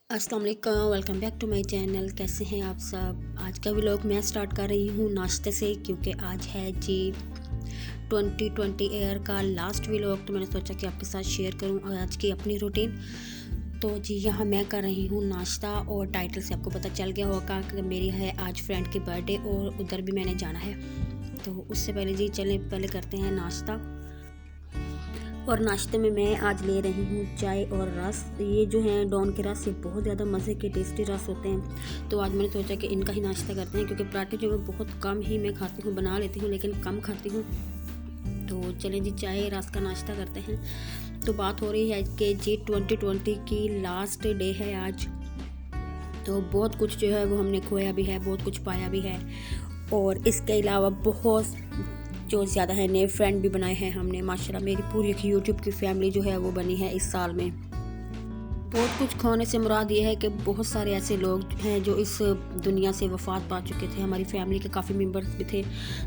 अस्सलाम वालेकुम, welcome back to my channel. कैसे हैं आप सब। आज का व्लॉग मैं स्टार्ट कर रही हूँ नाश्ते से, क्योंकि आज है जी 2020 ईयर का लास्ट व्लॉग। तो मैंने सोचा कि आपके साथ शेयर करूँ आज की अपनी रूटीन। तो जी यहाँ मैं कर रही हूँ नाश्ता, और टाइटल से आपको पता चल गया होगा कि मेरी है आज फ्रेंड की बर्थडे और उधर भी मैंने जाना है। तो उससे पहले जी चलें पहले करते हैं नाश्ता। और नाश्ते में मैं आज ले रही हूँ चाय और रस। ये जो है डॉन के रस, ये बहुत ज़्यादा मज़े के टेस्टी रस होते हैं। तो आज मैंने सोचा कि इनका ही नाश्ता करते हैं, क्योंकि पराठे जो मैं बहुत कम ही मैं खाती हूँ, बना लेती हूँ लेकिन कम खाती हूँ। तो चलें जी चाय रस का नाश्ता करते हैं। तो बात हो रही है कि जी 2020 की लास्ट डे है आज। तो बहुत कुछ जो है वो हमने खोया भी है, बहुत कुछ पाया भी है, और इसके अलावा बहुत जो ज़्यादा है नए फ्रेंड भी बनाए हैं हमने। माशाल्लाह मेरी पूरी एक यूट्यूब की फैमिली जो है वो बनी है इस साल में। बहुत कुछ खोने से मुराद ये है कि बहुत सारे ऐसे लोग हैं जो इस दुनिया से वफ़ात पा चुके थे। हमारी फैमिली के काफ़ी मेंबर्स भी थे।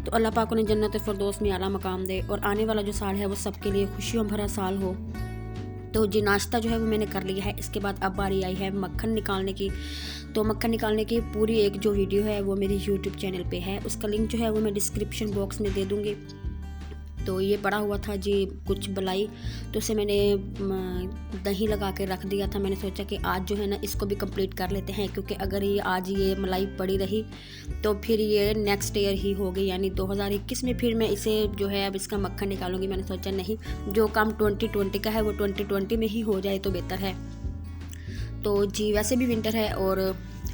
तो अल्लाह पाक उन्हें जन्नत फ़िरदौस में आला मकाम दे, और आने वाला जो साल है वो सबके लिए खुशियों भरा साल हो। तो जी नाश्ता जो है वो मैंने कर लिया है। इसके बाद अब बारी आई है मक्खन निकालने की। तो मक्खन निकालने की पूरी एक जो वीडियो है वो मेरी यूट्यूब चैनल पे है, उसका लिंक जो है वो मैं डिस्क्रिप्शन बॉक्स में दे दूँगी। तो ये पड़ा हुआ था जी कुछ बलाई, तो उसे मैंने दही लगा के रख दिया था। मैंने सोचा कि आज जो है ना इसको भी कंप्लीट कर लेते हैं, क्योंकि अगर ये आज ये मलाई पड़ी रही तो फिर ये नेक्स्ट ईयर ही होगी, यानी 2021 में फिर मैं इसे जो है अब इसका मक्खन निकालूंगी। मैंने सोचा नहीं, जो काम 2020 का है वो 2020 में ही हो जाए तो बेहतर है। तो जी वैसे भी विंटर है और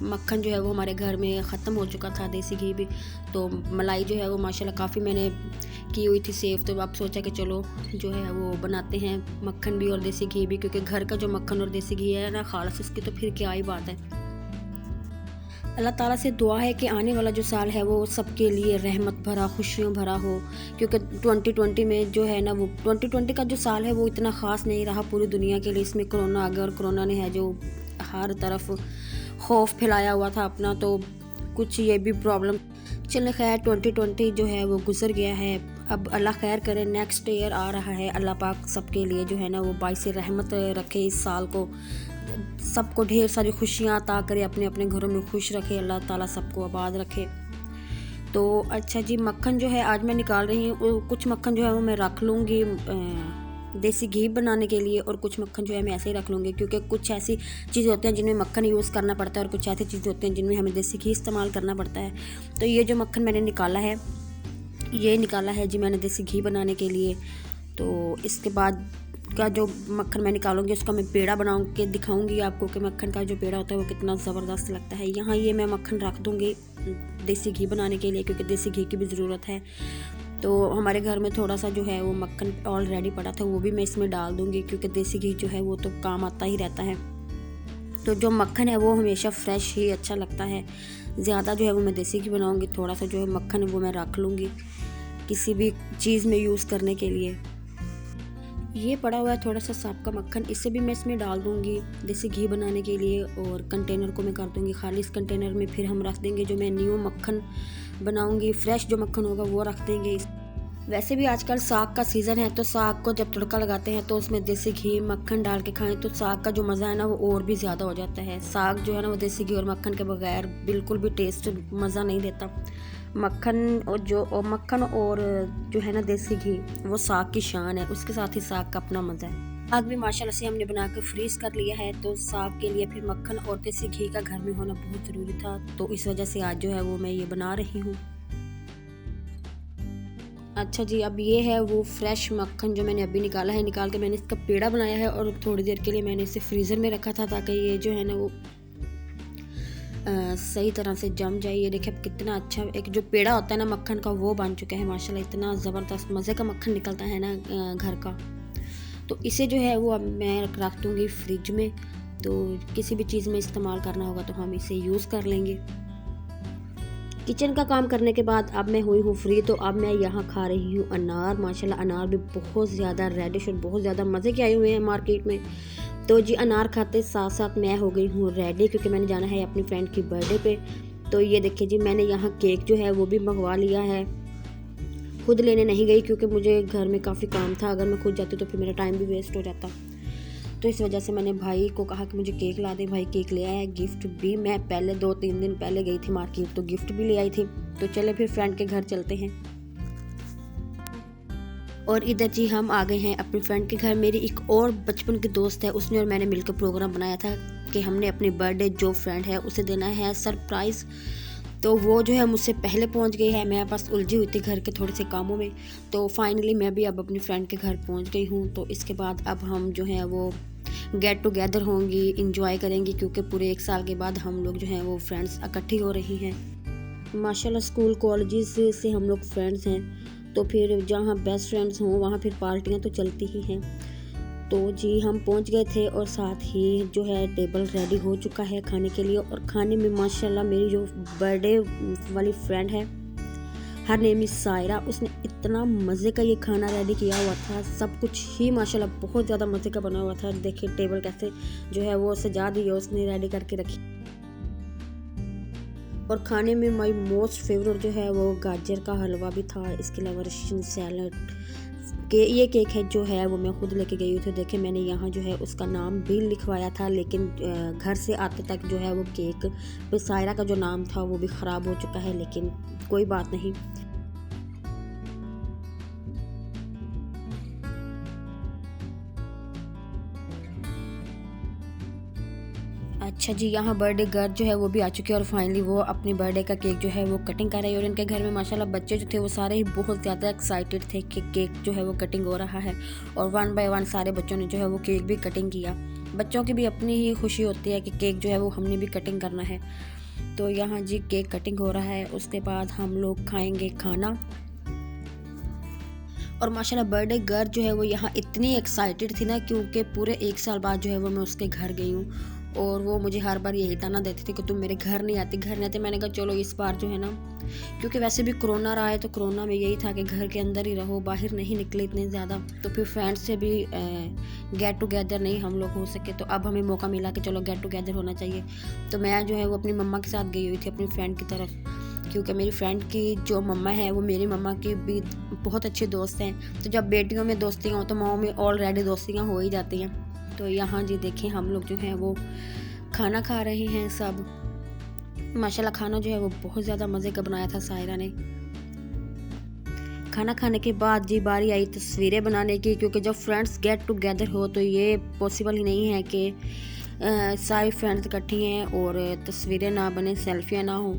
मक्खन जो है वो हमारे घर में ख़त्म हो चुका था, देसी घी भी। तो मलाई जो है वो माशाल्लाह काफ़ी मैंने की हुई थी सेव। तो अब सोचा कि चलो जो है वो बनाते हैं मक्खन भी और देसी घी भी, क्योंकि घर का जो मक्खन और देसी घी है ना खालस, उसकी तो फिर क्या ही बात है। अल्लाह ताला से दुआ है कि आने वाला जो साल है वो सबके लिए रहमत भरा, खुशियों भरा हो। क्योंकि 2020 में जो है ना वो 2020 का जो साल है वो इतना ख़ास नहीं रहा पूरी दुनिया के लिए। इसमें कोरोना आ गया, और कोरोना ने है जो हर तरफ खौफ फैलाया हुआ था अपना। तो कुछ ये भी प्रॉब्लम चले, खैर 2020 जो है वो गुजर गया है। अब अल्लाह खैर करे, नेक्स्ट ईयर आ रहा है। अल्लाह पाक सबके लिए जो है ना वो बाइस रहमत रखे इस साल को, सबको ढेर सारी खुशियाँ अता करे, अपने अपने घरों में खुश रखे, अल्लाह ताला सबको आबाद रखे। तो अच्छा जी मक्खन जो है आज मैं निकाल रही हूँ। कुछ मक्खन जो है वो मैं रख लूँगी देसी घी बनाने के लिए, और कुछ मक्खन जो है मैं ऐसे ही रख लूँगी, क्योंकि कुछ ऐसी चीज़ें होती हैं जिनमें मक्खन यूज़ करना पड़ता है, और कुछ ऐसी चीज़ें होती हैं जिनमें हमें देसी घी इस्तेमाल करना पड़ता है। तो ये जो मक्खन मैंने निकाला है, ये निकाला है जी मैंने देसी घी बनाने के लिए। तो इसके बाद का जो मक्खन मैं निकालूंगी उसका मैं पेड़ा बना के दिखाऊंगी आपको कि मक्खन का जो पेड़ा होता है वो कितना ज़बरदस्त लगता है। यहाँ ये मैं मक्खन रख दूँगी देसी घी बनाने के लिए, क्योंकि देसी घी की भी ज़रूरत है। तो हमारे घर में थोड़ा सा जो है वो मक्खन ऑलरेडी पड़ा था, वो भी मैं इसमें डाल दूँगी, क्योंकि देसी घी जो है वो तो काम आता ही रहता है। तो जो मक्खन है वो हमेशा फ्रेश ही अच्छा लगता है। ज़्यादा जो है वो मैं देसी घी बनाऊँगी, थोड़ा सा जो है मक्खन है वो मैं रख लूँगी किसी भी चीज़ में यूज़ करने के लिए। ये पड़ा हुआ है थोड़ा सा सांप का मक्खन, इसे भी मैं इसमें डाल दूँगी देसी घी बनाने के लिए, और कंटेनर को मैं कर दूँगी खाली। इस कंटेनर में फिर हम रख देंगे जो मैं न्यू मक्खन बनाऊँगी, फ्रेश जो मक्खन होगा वो रख देंगे। वैसे भी आजकल साग का सीज़न है, तो साग को जब तड़का लगाते हैं तो उसमें देसी घी मक्खन डाल के खाएं तो साग का जो मज़ा है ना वो और भी ज़्यादा हो जाता है। साग जो है ना वो देसी घी और मक्खन के बगैर बिल्कुल भी टेस्ट मज़ा नहीं देता। मक्खन और जो है ना देसी घी वो साग की शान है, उसके साथ ही साग का अपना मज़ा है। साग भी माशाल्लाह से हमने बना के फ्रीज़ कर लिया है। तो साग के लिए फिर मक्खन और देसी घी का घर में होना बहुत ज़रूरी था, तो इस वजह से आज जो है वो मैं ये बना रही हूँ। अच्छा जी अब ये है वो फ्रेश मक्खन जो मैंने अभी निकाला है। निकाल के मैंने इसका पेड़ा बनाया है, और थोड़ी देर के लिए मैंने इसे फ्रीज़र में रखा था ताकि ये जो है ना वो सही तरह से जम जाए। ये देखिए अब कितना अच्छा एक जो पेड़ा होता है ना मक्खन का वो बन चुका है माशाल्लाह। इतना ज़बरदस्त मज़े का मक्खन निकलता है ना घर का। तो इसे जो है वो अब मैं रख दूँगी फ्रिज में। तो किसी भी चीज़ में इस्तेमाल करना होगा तो हम इसे यूज़ कर लेंगे। किचन का काम करने के बाद अब मैं हुई हूँ फ्री। तो अब मैं यहाँ खा रही हूँ अनार। माशाल्लाह अनार भी बहुत ज़्यादा रेडिश और बहुत ज़्यादा मज़े के आए हुए हैं मार्केट में। तो जी अनार खाते साथ साथ मैं हो गई हूँ रेडी, क्योंकि मैंने जाना है अपनी फ्रेंड की बर्थडे पे। तो ये देखिए जी, मैंने यहाँ केक जो है वो भी मंगवा लिया है। खुद लेने नहीं गई क्योंकि मुझे घर में काफ़ी काम था, अगर मैं खुद जाती तो फिर मेरा टाइम भी वेस्ट हो जाता। तो इस वजह से मैंने भाई को कहा कि मुझे केक ला दे। भाई केक ले आया। गिफ्ट भी मैं पहले 2-3 दिन पहले गई थी मार्केट, तो गिफ्ट भी ले आई थी। तो चले फिर फ्रेंड के घर चलते हैं। और इधर जी हम आ गए हैं अपनी फ्रेंड के घर। मेरी एक और बचपन की दोस्त है, उसने और मैंने मिलकर प्रोग्राम बनाया था कि हमने अपनी बर्थडे जो फ्रेंड है उसे देना है सरप्राइज़। तो वो जो है मुझसे पहले पहुंच गई है, मैं बस उलझी हुई थी घर के थोड़े से कामों में। तो फाइनली मैं भी अब अपनी फ्रेंड के घर पहुंच गई हूं। तो इसके बाद अब हम जो है वो गेट टुगेदर होंगी, इंजॉय करेंगी, क्योंकि पूरे 1 साल के बाद हम लोग जो हैं वो फ्रेंड्स इकट्ठी हो रही हैं। माशाल्लाह स्कूल कॉलेजेस से हम लोग फ्रेंड्स हैं, तो फिर जहाँ बेस्ट फ्रेंड्स हों वहाँ फिर पार्टियाँ तो चलती ही हैं। तो जी हम पहुँच गए थे और साथ ही जो है टेबल रेडी हो चुका है खाने के लिए। और खाने में माशाल्लाह मेरी जो बर्थडे वाली फ्रेंड है, हर नेम इज़ सायरा, उसने इतना मज़े का ये खाना रेडी किया हुआ था। सब कुछ ही माशाल्लाह बहुत ज़्यादा मज़े का बना हुआ था। देखिए टेबल कैसे जो है वो सजा दी है उसने, रेडी करके रखी। और खाने में माई मोस्ट फेवरेट जो है वो गाजर का हलवा भी था। इसके अलावा रशियन सैलड के ये केक है जो है वो मैं खुद लेके गई थी। देखिए मैंने यहाँ जो है उसका नाम भी लिखवाया था, लेकिन घर से आते तक जो है वो केक पे सायरा का जो नाम था वो भी ख़राब हो चुका है, लेकिन कोई बात नहीं। अच्छा जी, यहाँ बर्थडे गर्ल जो है वो भी आ चुकी है और फाइनली वो अपनी बर्थडे का केक जो है वो कटिंग कर रही है। और इनके घर में माशाल्लाह बच्चे जो थे वो सारे ही बहुत ज़्यादा एक्साइटेड थे कि केक जो है वो कटिंग हो रहा है। और 1 बाय 1 सारे बच्चों ने जो है वो केक भी कटिंग किया। बच्चों की भी अपनी ही खुशी होती है कि केक जो है वो हमने भी कटिंग करना है। तो यहाँ जी केक कटिंग हो रहा है, उसके बाद हम लोग खाएँगे खाना। और माशाल्लाह बर्थडे गर्ल जो है वो यहाँ इतनी एक्साइटेड थी ना, क्योंकि पूरे 1 साल बाद जो है वो मैं उसके घर गई हूँ। और वो मुझे हर बार यही ताना देती थी कि तुम मेरे घर नहीं आती। मैंने कहा चलो इस बार जो है ना, क्योंकि वैसे भी कोरोना रहा है, तो कोरोना में यही था कि घर के अंदर ही रहो, बाहर नहीं निकले इतने ज़्यादा। तो फिर फ्रेंड्स से भी गेट टुगेदर नहीं हम लोग हो सके, तो अब हमें मौका मिला कि चलो गेट टुगेदर होना चाहिए। तो मैं जो है वो अपनी मम्मा के साथ गई हुई थी अपनी फ्रेंड की तरफ, क्योंकि मेरी फ्रेंड की जो मम्मा है वो मेरी मम्मा की भी बहुत अच्छी दोस्त हैं। तो जब बेटियों में दोस्तियाँ हो तो माओ में ऑलरेडी दोस्तियाँ हो ही जाती हैं। तो यहाँ जी देखें हम लोग जो हैं वो खाना खा रहे हैं सब। माशाल्लाह खाना जो है वो बहुत ज़्यादा मज़े का बनाया था सायरा ने। खाना खाने के बाद जी बारी आई तस्वीरें बनाने की, क्योंकि जब फ्रेंड्स गेट टुगेदर हो तो ये पॉसिबल ही नहीं है कि सारी फ्रेंड्स इकट्ठी हैं और तस्वीरें ना बने, सेल्फियाँ ना हो।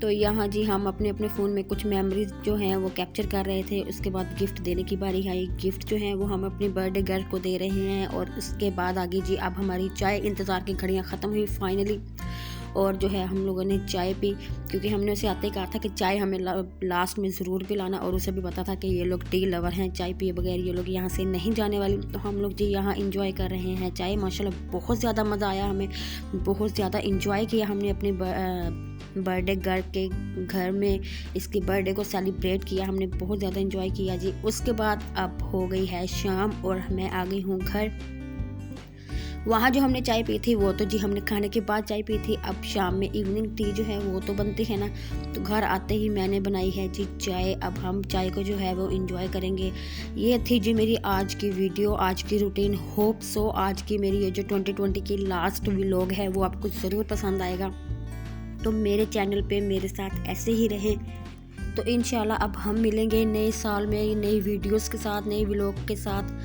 तो यहाँ जी हम अपने अपने फ़ोन में कुछ मेमोरीज जो हैं वो कैप्चर कर रहे थे। उसके बाद गिफ्ट देने की बारी आई। गिफ्ट जो है वो हम अपनी बर्थडे गर्ल को दे रहे हैं। और उसके बाद आगे जी अब हमारी चाय इंतज़ार की घड़ियाँ ख़त्म हुई फाइनली। और जो है हम लोगों ने चाय पी, क्योंकि हमने उसे आते ही कहा था कि चाय हमें लास्ट में ज़रूर पिलाना। और उसे भी पता था कि ये लोग टी लवर हैं, चाय पिए बगैर ये लोग यहाँ से नहीं जाने वाली। तो हम लोग जी यहाँ इंजॉय कर रहे हैं चाय। माशाल्लाह बहुत ज़्यादा मज़ा आया, हमें बहुत ज़्यादा इंजॉय किया हमने अपनी बर्थडे गर्ल के घर में। इसकी बर्थडे को सेलिब्रेट किया हमने, बहुत ज़्यादा इंजॉय किया जी। उसके बाद अब हो गई है शाम और मैं आ गई हूँ घर। वहाँ जो हमने चाय पी थी वो तो जी हमने खाने के बाद चाय पी थी। अब शाम में इवनिंग टी जो है वो तो बनती है ना, तो घर आते ही मैंने बनाई है जी चाय। अब हम चाय को जो है वो इंजॉय करेंगे। ये थी जी मेरी आज की वीडियो, आज की रूटीन। होप सो आज की मेरी ये जो 2020 की लास्ट व्लॉग है वो आपको ज़रूर पसंद आएगा। तो मेरे चैनल पे मेरे साथ ऐसे ही रहें। तो इंशाल्लाह अब हम मिलेंगे नए साल में नई वीडियोस के साथ, नए व्लॉग के साथ।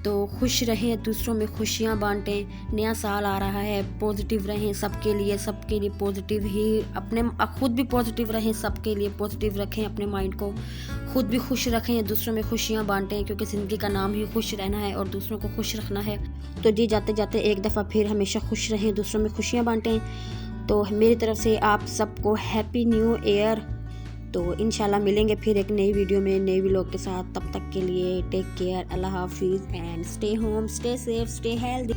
तो खुश रहें, दूसरों में खुशियाँ बांटें। नया साल आ रहा है, पॉजिटिव रहें सबके लिए पॉजिटिव ही, अपने खुद भी पॉजिटिव रहें, सबके लिए पॉजिटिव रखें अपने माइंड को, खुद भी खुश रखें, दूसरों में खुशियाँ बांटें, क्योंकि ज़िंदगी का नाम ही खुश रहना है और दूसरों को खुश रखना है। तो जी जाते जाते एक दफ़ा फिर हमेशा खुश रहें, दूसरों में खुशियाँ बांटें। तो मेरी तरफ से आप सबको हैप्पी न्यू ईयर। तो इंशाल्लाह मिलेंगे फिर एक नई वीडियो में नए व्लॉग के साथ। तब तक के लिए टेक केयर, अल्लाह हाफिज़ and stay home, stay safe, stay healthy.